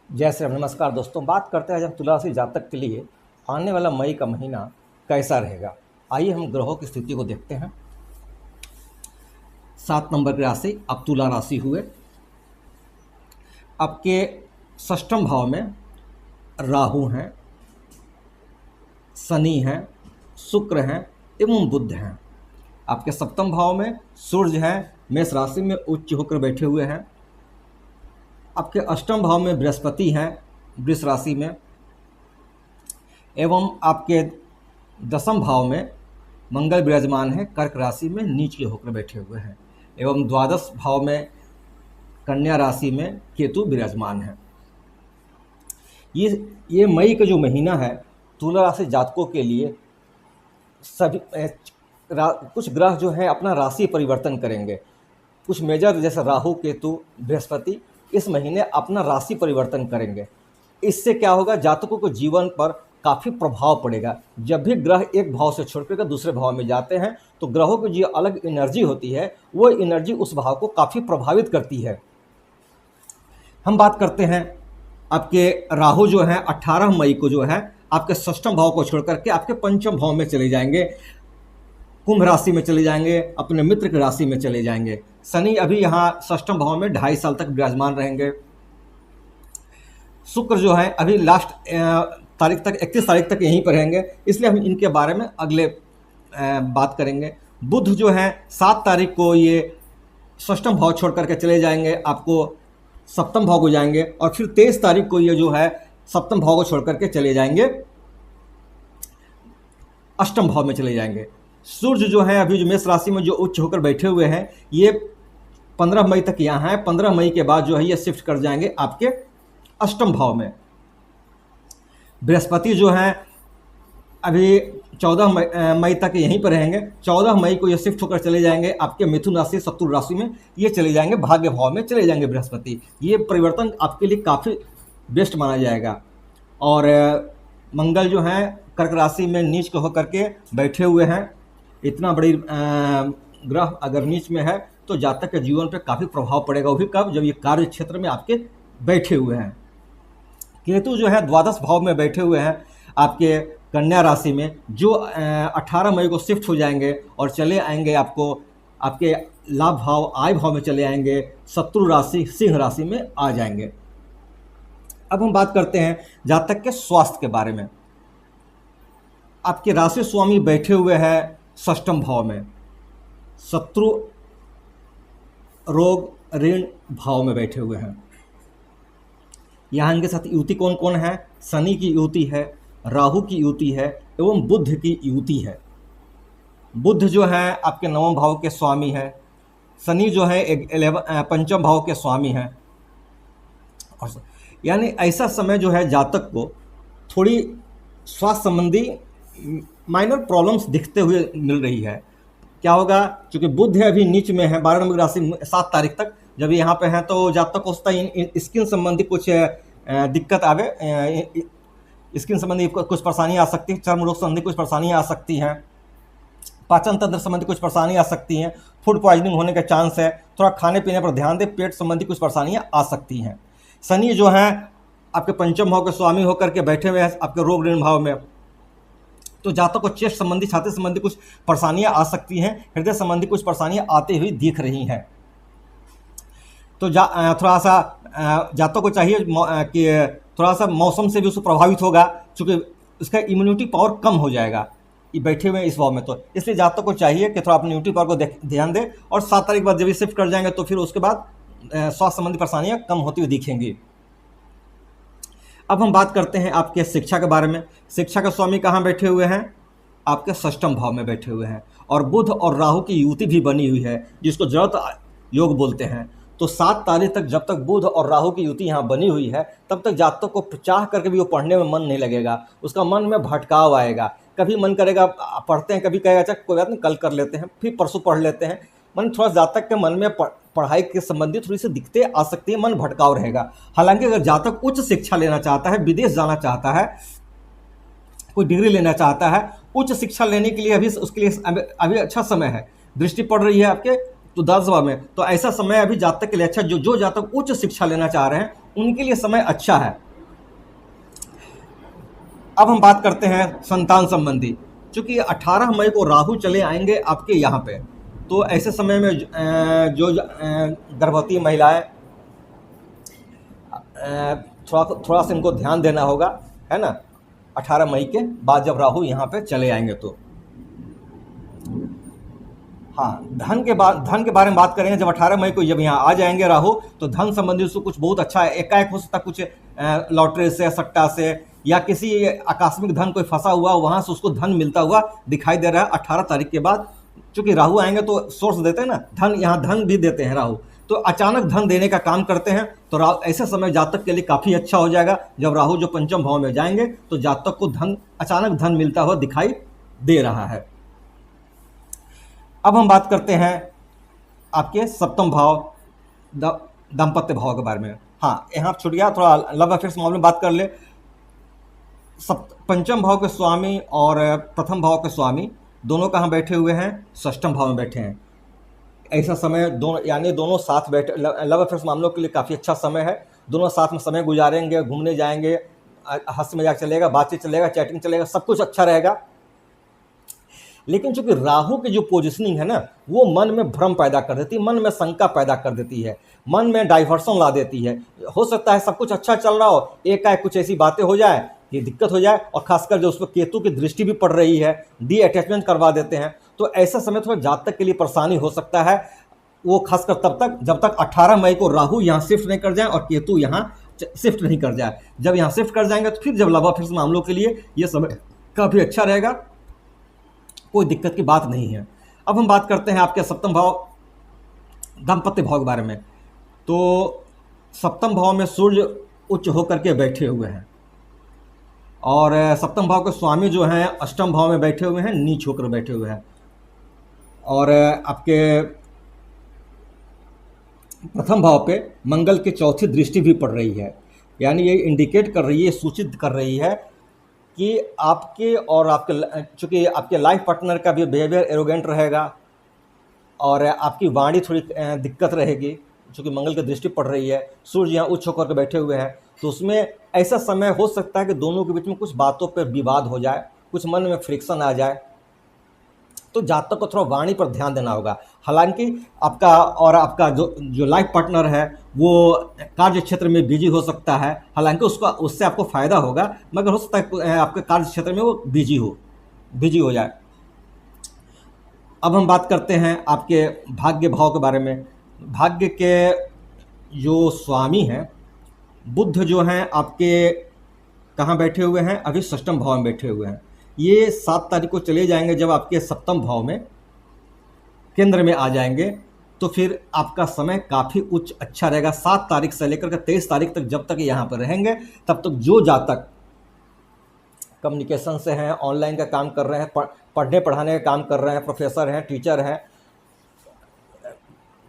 जय श्री राम। नमस्कार दोस्तों, बात करते हैं आज हम तुला राशि जातक के लिए आने वाला मई का महीना कैसा रहेगा। आइए हम ग्रहों की स्थिति को देखते हैं। 7 नंबर की राशि अब तुला राशि हुए। आपके षष्ठम भाव में राहु हैं, शनि हैं, शुक्र हैं एवं बुध हैं। आपके सप्तम भाव में सूर्य हैं, मेष राशि में उच्च होकर बैठे हुए हैं। आपके अष्टम भाव में बृहस्पति हैं, वृष राशि में, एवं आपके दसम भाव में मंगल विराजमान है, कर्क राशि में नीच के होकर बैठे हुए हैं। एवं द्वादश भाव में कन्या राशि में केतु विराजमान है। ये मई का जो महीना है तुला राशि जातकों के लिए सभी कुछ ग्रह जो है अपना राशि परिवर्तन करेंगे। कुछ मेजर जैसे राहु, केतु, बृहस्पति इस महीने अपना राशि परिवर्तन करेंगे। इससे क्या होगा, जातकों को जीवन पर काफ़ी प्रभाव पड़ेगा। जब भी ग्रह एक भाव से छोड़कर दूसरे भाव में जाते हैं तो ग्रहों की जो अलग एनर्जी होती है वो एनर्जी उस भाव को काफ़ी प्रभावित करती है। हम बात करते हैं आपके राहु जो है 18 मई को जो है आपके षष्ठम भाव को छोड़ करके आपके पंचम भाव में चले जाएंगे, कुंभ राशि में चले जाएंगे, अपने मित्र की राशि में चले जाएंगे। शनि अभी यहाँ षष्ठम भाव में 2.5 साल तक विराजमान रहेंगे। शुक्र जो है अभी लास्ट तारीख तक 31 तारीख तक यहीं पर रहेंगे, इसलिए हम इनके बारे में अगले बात करेंगे। बुध जो है 7 तारीख को ये षष्ठम भाव छोड़ करके चले जाएंगे, आपको सप्तम भाव को जाएंगे, और फिर 23 तारीख को ये जो है सप्तम भाव को छोड़ करके चले जाएंगे, अष्टम भाव में चले जाएंगे। सूर्य जो है अभी जो मेष राशि में जो उच्च होकर बैठे हुए हैं ये 15 मई तक यहाँ है। 15 मई के बाद जो है ये शिफ्ट कर जाएंगे आपके अष्टम भाव में। बृहस्पति जो है अभी 14 मई तक यहीं पर रहेंगे। 14 मई को ये शिफ्ट होकर चले जाएंगे आपके मिथुन राशि, शत्रु राशि में ये चले जाएंगे, भाग्य भाव में चले जाएंगे बृहस्पति। ये परिवर्तन आपके लिए काफ़ी बेस्ट माना जाएगा। और मंगल जो है कर्क राशि में नीच के होकर के बैठे हुए हैं। इतना बड़ी ग्रह अगर नीच में है तो जातक के जीवन पे काफ़ी प्रभाव पड़ेगा। वो भी कब, जब ये कार्य क्षेत्र में आपके बैठे हुए हैं। केतु जो है द्वादश भाव में बैठे हुए हैं आपके कन्या राशि में, जो 18 मई को शिफ्ट हो जाएंगे और चले आएंगे आपको आपके लाभ भाव, आय भाव में चले आएंगे, शत्रु राशि सिंह राशि में आ जाएंगे। अब हम बात करते हैं जातक के स्वास्थ्य के बारे में। आपके राशि स्वामी बैठे हुए हैं षष्ठम भाव में, शत्रु रोग ऋण भाव में बैठे हुए हैं। यहाँ इनके साथ युति कौन कौन है? शनि की युति है, राहु की युति है एवं बुध की युति है। बुध जो है आपके 9वें भाव के स्वामी है, शनि जो है 5वें भाव के स्वामी है। और यानी ऐसा समय जो है जातक को थोड़ी स्वास्थ्य संबंधी माइनर प्रॉब्लम्स दिखते हुए मिल रही है। क्या होगा, क्योंकि बुध है अभी नीच में है 12 नंबर राशि 7 तारीख तक जब यहाँ पे हैं तो जातक को स्किन संबंधी कुछ दिक्कत आवे, स्किन संबंधी कुछ परेशानियाँ आ सकती है, चर्म रोग संबंधी कुछ परेशानियाँ आ सकती हैं, पाचन तंत्र संबंधी कुछ परेशानियाँ आ सकती हैं, फूड पॉइजनिंग होने का चांस है। थोड़ा खाने पीने पर ध्यान दें, पेट संबंधी कुछ परेशानियाँ आ सकती हैं। शनि जो है आपके पंचम भाव के स्वामी होकर के बैठे हुए हैं आपके रोग ऋण भाव में, तो जातक को चेस्ट संबंधी, छाती संबंधी कुछ परेशानियां आ सकती हैं, हृदय संबंधी कुछ परेशानियां आती हुई दिख रही हैं। तो थोड़ा सा जातक को चाहिए कि थोड़ा सा मौसम से भी उसको प्रभावित होगा, क्योंकि उसका इम्यूनिटी पावर कम हो जाएगा ये बैठे हुए इस भाव में। तो इसलिए जातक को चाहिए कि थोड़ा अपनी इम्यूनिटी पावर को ध्यान दे, और 7 तारीख बाद जब ये शिफ्ट कर जाएंगे तो फिर उसके बाद स्वास्थ्य संबंधी परेशानियां कम होती हुई दिखेंगी। अब हम बात करते हैं आपके शिक्षा के बारे में। शिक्षा के स्वामी कहाँ बैठे हुए हैं? आपके षष्ठम भाव में बैठे हुए हैं, और बुध और राहु की युति भी बनी हुई है जिसको जड़त्व योग बोलते हैं। तो 7 तारीख तक जब तक बुध और राहु की युति यहाँ बनी हुई है तब तक जातक को चाह करके भी वो पढ़ने में मन नहीं लगेगा, उसका मन में भटकाव आएगा। कभी मन करेगा पढ़ते हैं, कभी कहेगा अच्छा कोई बात नहीं कल कर लेते हैं, फिर परसों पढ़ लेते हैं। मन थोड़ा जातक के मन में पढ़ाई के संबंधित थोड़ी सी दिक्कतें आ सकती है, मन भटकाव रहेगा। हालांकि अगर जातक उच्च शिक्षा लेना चाहता है, विदेश जाना चाहता है, कोई डिग्री लेना चाहता है, उच्च शिक्षा लेने के लिए अभी उसके लिए अभी अच्छा समय है। दृष्टि पड़ रही है आपके तो 10वां में, तो ऐसा समय अभी जातक के लिए अच्छा। जो जातक उच्च शिक्षा लेना चाह रहे हैं उनके लिए समय अच्छा है। अब हम बात करते हैं संतान संबंधी। चूंकि 18 मई को राहु चले आएंगे आपके यहाँ पे, तो ऐसे समय में जो गर्भवती महिलाएं थोड़ा थोड़ा सा इनको ध्यान देना होगा, है ना। 18 मई के बाद जब राहु यहाँ पे चले आएंगे तो हाँ, धन के बारे में बात करेंगे। जब 18 मई को जब यहाँ आ जाएंगे राहु, तो धन संबंधी उसको कुछ बहुत अच्छा है। एकाएक हो सकता कुछ लॉटरी से, सट्टा से, या किसी आकस्मिक धन कोई फंसा हुआ वहां से उसको धन मिलता हुआ दिखाई दे रहा है 18 तारीख के बाद। चूंकि राहु आएंगे तो सोर्स देते हैं ना धन, यहाँ धन भी देते हैं राहु, तो अचानक धन देने का काम करते हैं। तो ऐसे समय जातक के लिए काफ़ी अच्छा हो जाएगा। जब राहु जो पंचम भाव में जाएंगे तो जातक को अचानक धन मिलता हुआ दिखाई दे रहा है। अब हम बात करते हैं आपके सप्तम भाव दाम्पत्य भाव के बारे में। हाँ, यहाँ छूट गया, थोड़ा लव अफेयर्स मामले में बात कर ले। पंचम भाव के स्वामी और प्रथम भाव के स्वामी दोनों कहाँ बैठे हुए हैं? षष्ठम भाव में बैठे हैं। ऐसा समय दोनों साथ बैठे, लव अफेयर्स मामलों के लिए काफ़ी अच्छा समय है। दोनों साथ में समय गुजारेंगे, घूमने जाएंगे, हंसी मजाक चलेगा, बातचीत चलेगा, चैटिंग चलेगा, सब कुछ अच्छा रहेगा। लेकिन चूंकि राहु की जो पोजिशनिंग है ना, वो मन में भ्रम पैदा कर देती है, मन में शंका पैदा कर देती है, मन में डाइवर्सन ला देती है। हो सकता है सब कुछ अच्छा चल रहा हो, एकाएक कुछ ऐसी बातें हो जाए, ये दिक्कत हो जाए। और खासकर जो उस पर केतु की दृष्टि भी पड़ रही है, डी अटैचमेंट करवा देते हैं, तो ऐसा समय थोड़ा जातक के लिए परेशानी हो सकता है। वो खासकर तब तक जब तक 18 मई को राहु यहाँ शिफ्ट नहीं कर जाए और केतु यहाँ शिफ्ट नहीं कर जाए। जब यहाँ शिफ्ट कर जाएंगे तो फिर जब लव अफेयर्स मामलों के लिए ये समय काफ़ी अच्छा रहेगा, कोई दिक्कत की बात नहीं है। अब हम बात करते हैं आपके सप्तम भाव दाम्पत्य भाव के बारे में। तो सप्तम भाव में सूर्य उच्च होकर के बैठे हुए हैं और सप्तम भाव के स्वामी जो हैं अष्टम भाव में बैठे हुए हैं, नीच होकर बैठे हुए हैं। और आपके प्रथम भाव पे मंगल की चौथी दृष्टि भी पड़ रही है, यानी ये इंडिकेट कर रही है, सूचित कर रही है कि आपके और आपके, चूँकि आपके लाइफ पार्टनर का भी बिहेवियर एरोगेंट रहेगा और आपकी वाणी थोड़ी दिक्कत रहेगी, चूँकि मंगल की दृष्टि पड़ रही है, सूर्य यहाँ उच्च होकर के बैठे हुए हैं। तो उसमें ऐसा समय हो सकता है कि दोनों के बीच में कुछ बातों पर विवाद हो जाए, कुछ मन में फ्रिक्शन आ जाए। तो जातक को थोड़ा वाणी पर ध्यान देना होगा। हालांकि आपका जो लाइफ पार्टनर है वो कार्य क्षेत्र में बिजी हो सकता है, हालांकि उससे आपको फ़ायदा होगा, मगर हो सकता है आपके कार्य क्षेत्र में वो बिजी हो जाए। अब हम बात करते हैं आपके भाग्य भाव के बारे में। भाग्य के जो स्वामी हैं बुध जो हैं आपके कहाँ बैठे हुए हैं? अभी षष्ठम भाव में बैठे हुए हैं। ये 7 तारीख को चले जाएंगे जब आपके सप्तम भाव में केंद्र में आ जाएंगे, तो फिर आपका समय काफ़ी उच्च अच्छा रहेगा। 7 तारीख से लेकर के 23 तारीख तक जब तक यहाँ पर रहेंगे, तब तक जो जातक कम्युनिकेशन से हैं, ऑनलाइन का काम कर रहे हैं, पढ़ने पढ़ाने का काम कर रहे हैं, प्रोफेसर हैं, टीचर हैं,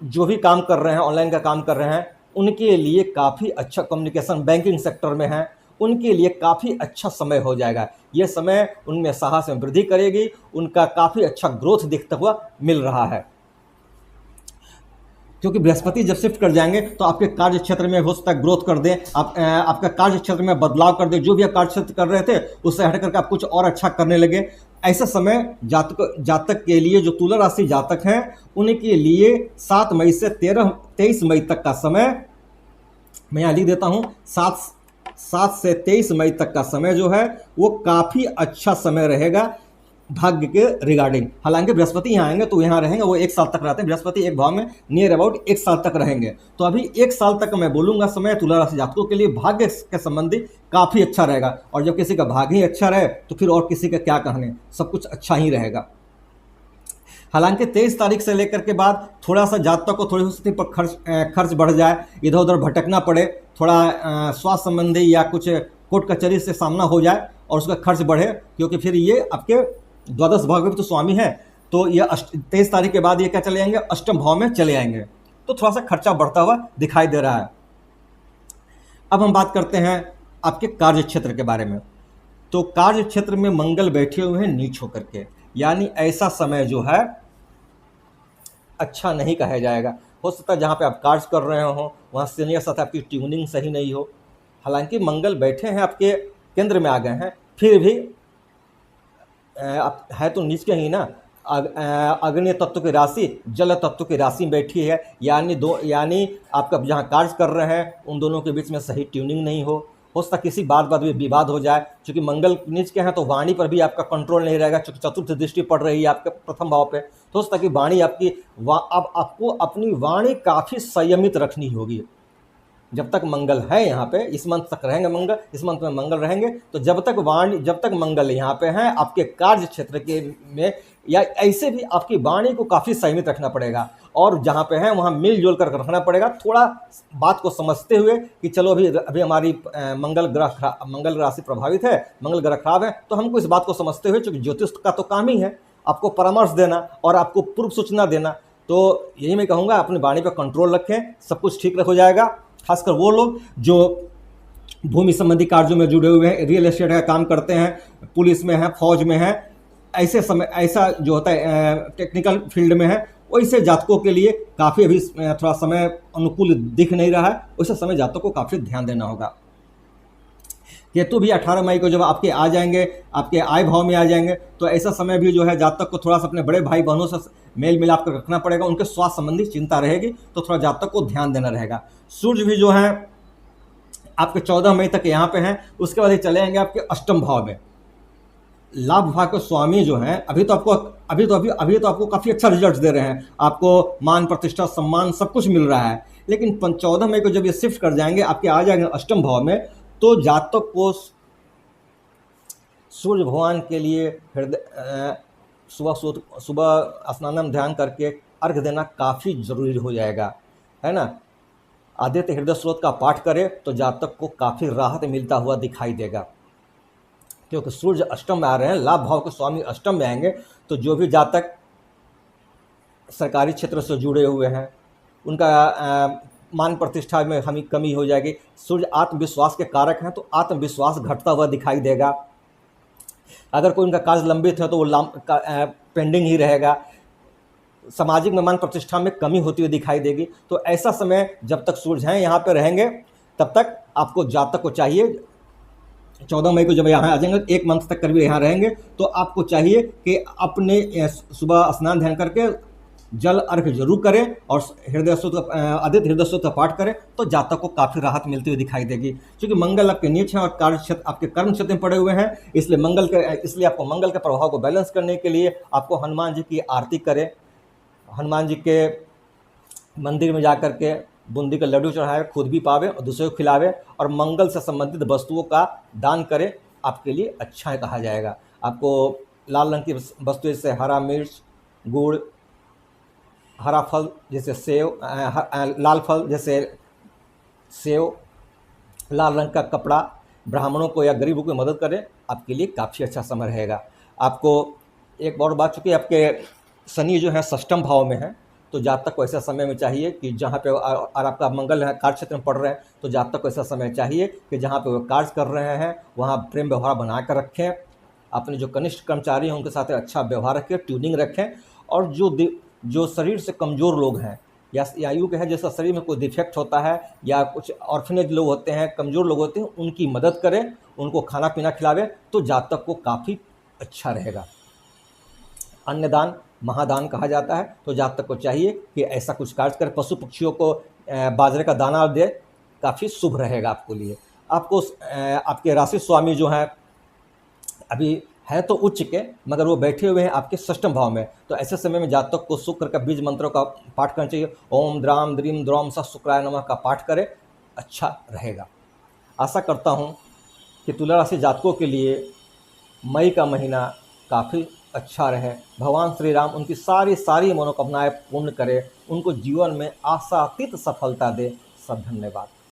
जो भी काम कर रहे हैं, ऑनलाइन का काम कर रहे हैं, उनके लिए काफ़ी अच्छा, कम्युनिकेशन बैंकिंग सेक्टर में हैं, उनके लिए काफ़ी अच्छा समय हो जाएगा। ये समय उनमें साहस में वृद्धि करेगी, उनका काफ़ी अच्छा ग्रोथ दिखता हुआ मिल रहा है। क्योंकि बृहस्पति जब शिफ्ट कर जाएंगे तो आपके कार्य क्षेत्र में हो सकता है ग्रोथ कर दें, आपका कार्य क्षेत्र में बदलाव कर दें। जो भी आप कार्य क्षेत्र कर रहे थे उससे हट करके आप कुछ और अच्छा करने लगे। ऐसा समय जातक के लिए, जो तुला राशि जातक हैं उनके लिए 7 मई से 23 मई तक का समय मैं यहाँ लिख देता हूँ। 7 से 23 मई तक का समय जो है वो काफ़ी अच्छा समय रहेगा भाग्य के रिगार्डिंग। हालांकि बृहस्पति यहाँ आएंगे तो यहाँ रहेंगे, वो 1 साल तक रहते हैं। बृहस्पति एक भाव में नियर अबाउट 1 साल तक रहेंगे, तो अभी 1 साल तक मैं बोलूँगा समय तुला राशि जातकों के लिए भाग्य के संबंधी काफ़ी अच्छा रहेगा। और जब किसी का भाग्य ही अच्छा रहे तो फिर और किसी का क्या कहने, सब कुछ अच्छा ही रहेगा। हालांकि 23 तारीख से लेकर के बाद थोड़ा सा जातकों को थोड़ी स्थिति पर खर्च बढ़ जाए, इधर उधर भटकना पड़े, थोड़ा स्वास्थ्य संबंधी या कुछ कोर्ट कचहरी से सामना हो जाए और उसका खर्च बढ़े, क्योंकि फिर ये आपके द्वादश भाव के भी तो स्वामी है। तो ये 23 तारीख के बाद ये क्या चले जाएंगे? अष्टम भाव में चले जाएंगे, तो थोड़ा सा खर्चा बढ़ता हुआ दिखाई दे रहा है। अब हम बात करते हैं आपके कार्य क्षेत्र के बारे में। तो कार्य क्षेत्र में मंगल बैठे हुए हैं नीच होकर के, यानी ऐसा समय जो है अच्छा नहीं कहा जाएगा। हो सकता है जहाँ पे आप कार्य कर रहे हो वहाँ शनि के साथ आपकी ट्यूनिंग सही नहीं हो। हालांकि मंगल बैठे हैं आपके केंद्र में आ गए हैं, फिर भी आप है तो नीच के ही ना। अग्नि तत्व की राशि जल तत्व की राशि में बैठी है, यानी आपका जहाँ कार्य कर रहे हैं उन दोनों के बीच में सही ट्यूनिंग नहीं हो सकता किसी बात में विवाद हो जाए। क्योंकि मंगल नीच के हैं तो वाणी पर भी आपका कंट्रोल नहीं रहेगा, क्योंकि चतुर्थ दृष्टि पड़ रही है आपके प्रथम भाव पे। तो हो सकता कि वाणी आपकी अब आपको अपनी वाणी काफ़ी संयमित रखनी होगी। जब तक मंगल है यहाँ पे, इस मंथ तक रहेंगे मंगल, इस मंथ में मंगल रहेंगे, तो जब तक मंगल यहाँ पे हैं आपके कार्य क्षेत्र के में, या ऐसे भी आपकी वाणी को काफ़ी संयमित रखना पड़ेगा। और जहाँ पे हैं वहाँ मिलजुल कर रखना पड़ेगा, थोड़ा बात को समझते हुए कि चलो अभी हमारी मंगल राशि प्रभावित है, मंगल ग्रह खराब है, तो हमको इस बात को समझते हुए, चूँकि ज्योतिष का तो काम ही है आपको परामर्श देना और आपको पूर्व सूचना देना, तो यही मैं कहूँगा अपनी वाणी पर कंट्रोल रखें, सब कुछ ठीक हो जाएगा। खासकर वो लोग जो भूमि संबंधी कार्यों में जुड़े हुए हैं, रियल एस्टेट का काम करते हैं, पुलिस में हैं, फौज में हैं, ऐसा जो होता है टेक्निकल फील्ड में है, वैसे जातकों के लिए काफ़ी अभी थोड़ा समय अनुकूल दिख नहीं रहा है। वैसे समय जातकों को काफ़ी ध्यान देना होगा। केतु भी 18 मई को जब आपके आ जाएंगे, आपके आय भाव में आ जाएंगे, तो ऐसा समय भी जो है जातक को थोड़ा सा अपने बड़े भाई बहनों से मेल मिलाप कर रखना पड़ेगा। उनके स्वास्थ्य संबंधी चिंता रहेगी, तो थोड़ा जातक को ध्यान देना रहेगा। सूर्य भी जो है आपके 14 मई तक यहाँ पे हैं, उसके बाद ही चले आएंगे आपके अष्टम भाव में। लाभ विभाग के स्वामी जो हैं अभी तो आपको काफ़ी अच्छा रिजल्ट दे रहे हैं, आपको मान प्रतिष्ठा सम्मान सब कुछ मिल रहा है। लेकिन 14 मई को जब ये शिफ्ट कर जाएंगे, आपके आ जाएंगे अष्टम भाव में, तो जातक को सूर्य भगवान के लिए सुबह स्नान ध्यान करके अर्घ देना काफ़ी जरूरी हो जाएगा, है ना। आदित्य हृदय स्रोत का पाठ करें तो जातक को काफ़ी राहत मिलता हुआ दिखाई देगा, क्योंकि सूर्य अष्टम में आ रहे हैं, लाभ भाव के स्वामी अष्टम में आएंगे। तो जो भी जातक सरकारी क्षेत्र से जुड़े हुए हैं उनका मान प्रतिष्ठा में हमें कमी हो जाएगी। सूर्य आत्मविश्वास के कारक हैं, तो आत्मविश्वास घटता हुआ दिखाई देगा। अगर कोई उनका कार्य लंबित है तो वो पेंडिंग ही रहेगा। सामाजिक में मान प्रतिष्ठा में कमी होती हुई दिखाई देगी। तो ऐसा समय जब तक सूर्य हैं यहाँ पे रहेंगे, तब तक आपको जातक को चाहिए, 14 मई को जब यहाँ आ जाएंगे, 1 मंथ तक करीब यहाँ रहेंगे, तो आपको चाहिए कि अपने सुबह स्नान ध्यान करके जल अर्घ जरूर करें और आदित्य हृदय स्रोत का पाठ करें, तो जातक को काफ़ी राहत मिलती हुई दिखाई देगी। क्योंकि मंगल आपके नीच हैं और कार्य क्षेत्र आपके कर्म क्षेत्र में पड़े हुए हैं, इसलिए आपको मंगल के प्रभाव को बैलेंस करने के लिए आपको हनुमान जी की आरती करें, हनुमान जी के मंदिर में जा कर के बूंदी का लड्डू चढ़ावे, खुद भी पावे और दूसरे को खिलावे, और मंगल से संबंधित वस्तुओं का दान करें, आपके लिए अच्छा है कहा जाएगा। आपको लाल रंग की वस्तु जैसे हरा मिर्च, गुड़, हरा फल जैसे सेव, लाल फल जैसे सेव, लाल रंग का कपड़ा ब्राह्मणों को या गरीबों की मदद करें, आपके लिए काफ़ी अच्छा समय रहेगा। आपको एक और बात, चूँकि आपके शनि जो है षष्ठम भाव में है, तो जातक को ऐसा समय में चाहिए कि जहाँ पे और आपका मंगल है कार्य क्षेत्र में पड़ रहे हैं, तो जातक को ऐसा समय चाहिए कि जहाँ पे वो कार्य कर रहे हैं वहाँ प्रेम व्यवहार बना कर रखें, अपने जो कनिष्ठ कर्मचारी हैं उनके साथ अच्छा व्यवहार रखें, ट्यूनिंग रखें। और जो शरीर से कमज़ोर लोग हैं या आयु के हैं, जैसा शरीर में कोई डिफेक्ट होता है या कुछ ऑर्फनेज लोग होते हैं, कमज़ोर लोग होते हैं, उनकी मदद करें, उनको खाना पीना खिलावें, तो जातक को काफ़ी अच्छा रहेगा। अन्नदान महादान कहा जाता है, तो जातक को चाहिए कि ऐसा कुछ कार्य कर, पशु पक्षियों को बाजरे का दाना दे, काफ़ी शुभ रहेगा आपको लिए। आपको आपके राशि स्वामी जो हैं अभी है तो उच्च के, मगर वो बैठे हुए हैं आपके षष्ठम भाव में, तो ऐसे समय में जातक को शुक्र का बीज मंत्रों का पाठ करना चाहिए। ओम द्राम द्रीम द्रौम स शुक्राय नमः का पाठ करें, अच्छा रहेगा। आशा करता हूँ कि तुला राशि जातकों के लिए मई का महीना काफ़ी अच्छा रहे। भगवान श्री राम उनकी सारी मनोकामनाएं पूर्ण करे, उनको जीवन में आशातीत सफलता दे। सब धन्यवाद।